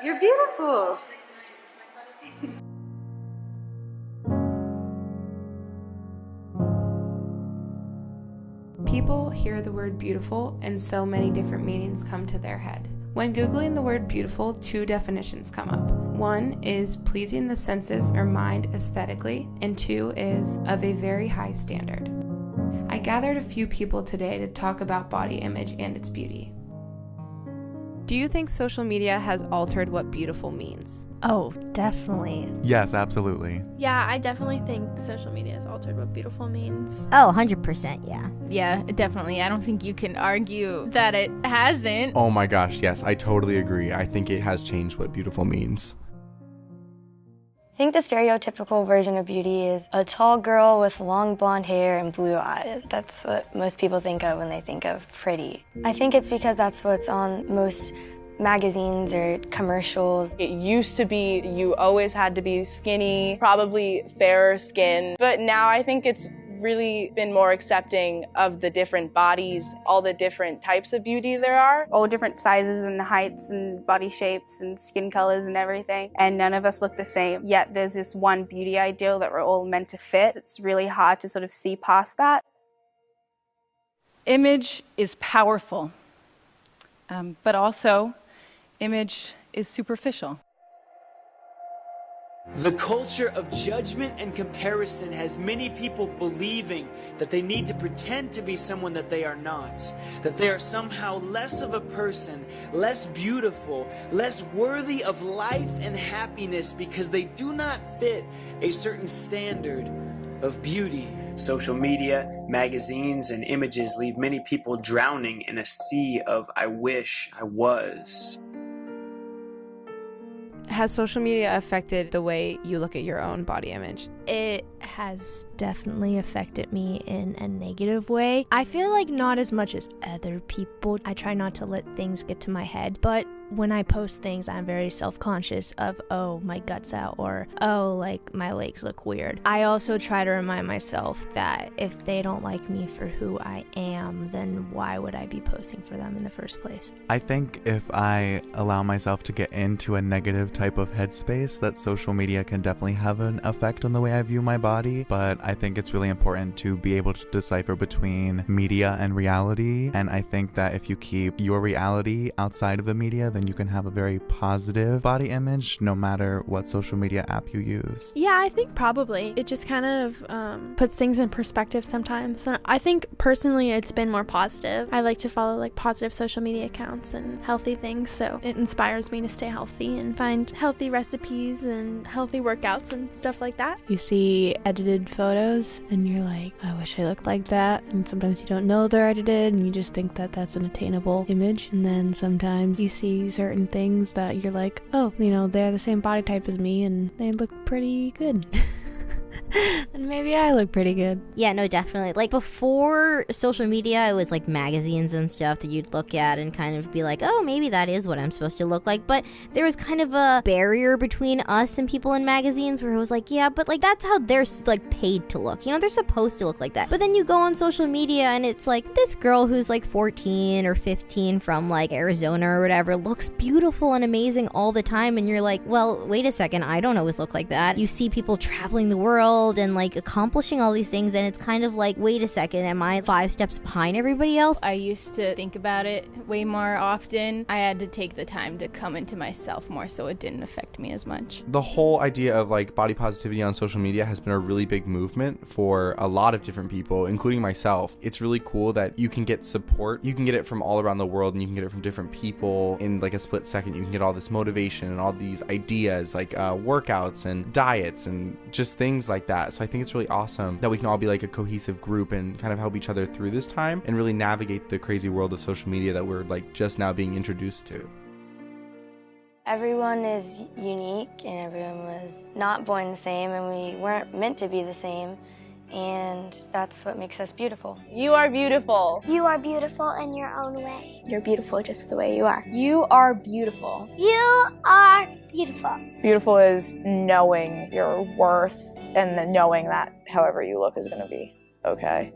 You're beautiful. People hear the word beautiful and so many different meanings come to their head. When Googling the word beautiful, two definitions come up. One is pleasing the senses or mind aesthetically, and two is of a very high standard. I gathered a few people today to talk about body image and its beauty. Do you think social media has altered what beautiful means? Oh, definitely. Yes, absolutely. Yeah, I definitely think social media has altered what beautiful means. Oh, 100%, yeah. Yeah, definitely. I don't think you can argue that it hasn't. Oh my gosh, yes, I totally agree. I think it has changed what beautiful means. I think the stereotypical version of beauty is a tall girl with long blonde hair and blue eyes. That's what most people think of when they think of pretty. I think it's because that's what's on most magazines or commercials. It used to be you always had to be skinny, probably fairer skin, but now I think it's really been more accepting of the different bodies, all the different types of beauty there are. All different sizes and heights and body shapes and skin colors and everything, and none of us look the same. Yet there's this one beauty ideal that we're all meant to fit. It's really hard to sort of see past that. Image is powerful, but also image is superficial. The culture of judgment and comparison has many people believing that they need to pretend to be someone that they are not, that they are somehow less of a person, less beautiful, less worthy of life and happiness because they do not fit a certain standard of beauty. Social media, magazines, and images leave many people drowning in a sea of "I wish I was." Has social media affected the way you look at your own body image? It has definitely affected me in a negative way. I feel like not as much as other people. I try not to let things get to my head, but when I post things, I'm very self-conscious of, oh, my gut's out, or, oh, like, my legs look weird. I also try to remind myself that if they don't like me for who I am, then why would I be posting for them in the first place? I think if I allow myself to get into a negative type of headspace, that social media can definitely have an effect on the way I view my body, but I think it's really important to be able to decipher between media and reality, and I think that if you keep your reality outside of the media, then you can have a very positive body image no matter what social media app you use. Yeah, I think probably. It just kind of puts things in perspective sometimes. And I think personally it's been more positive. I like to follow like positive social media accounts and healthy things, so it inspires me to stay healthy and find healthy recipes and healthy workouts and stuff like that. You see edited photos and you're like, I wish I looked like that. And sometimes you don't know they're edited and you just think that that's an attainable image. And then sometimes you see certain things that you're like, oh, you know, they're the same body type as me and they look pretty good. And maybe I look pretty good. Yeah, no, definitely. Like before social media, it was like magazines and stuff that you'd look at and kind of be like, oh, maybe that is what I'm supposed to look like. But there was kind of a barrier between us and people in magazines where it was like, yeah, but like that's how they're like paid to look. You know, they're supposed to look like that. But then you go on social media and it's like this girl who's like 14 or 15 from like Arizona or whatever looks beautiful and amazing all the time. And you're like, well, wait a second, I don't always look like that. You see people traveling the world and like accomplishing all these things and it's kind of like, wait a second, am I 5 steps behind everybody else? I used to think about it way more often. I had to take the time to come into myself more so it didn't affect me as much. The whole idea of like body positivity on social media has been a really big movement for a lot of different people, including myself. It's really cool that you can get support. You can get it from all around the world and you can get it from different people in like a split second. You can get all this motivation and all these ideas like workouts and diets and just things like that. So I think it's really awesome that we can all be like a cohesive group and kind of help each other through this time and really navigate the crazy world of social media that we're like just now being introduced to. Everyone is unique and everyone was not born the same and we weren't meant to be the same. And that's what makes us beautiful. You are beautiful. You are beautiful in your own way. You're beautiful just the way you are. You are beautiful. You are beautiful. Beautiful is knowing your worth and then knowing that however you look is going to be okay.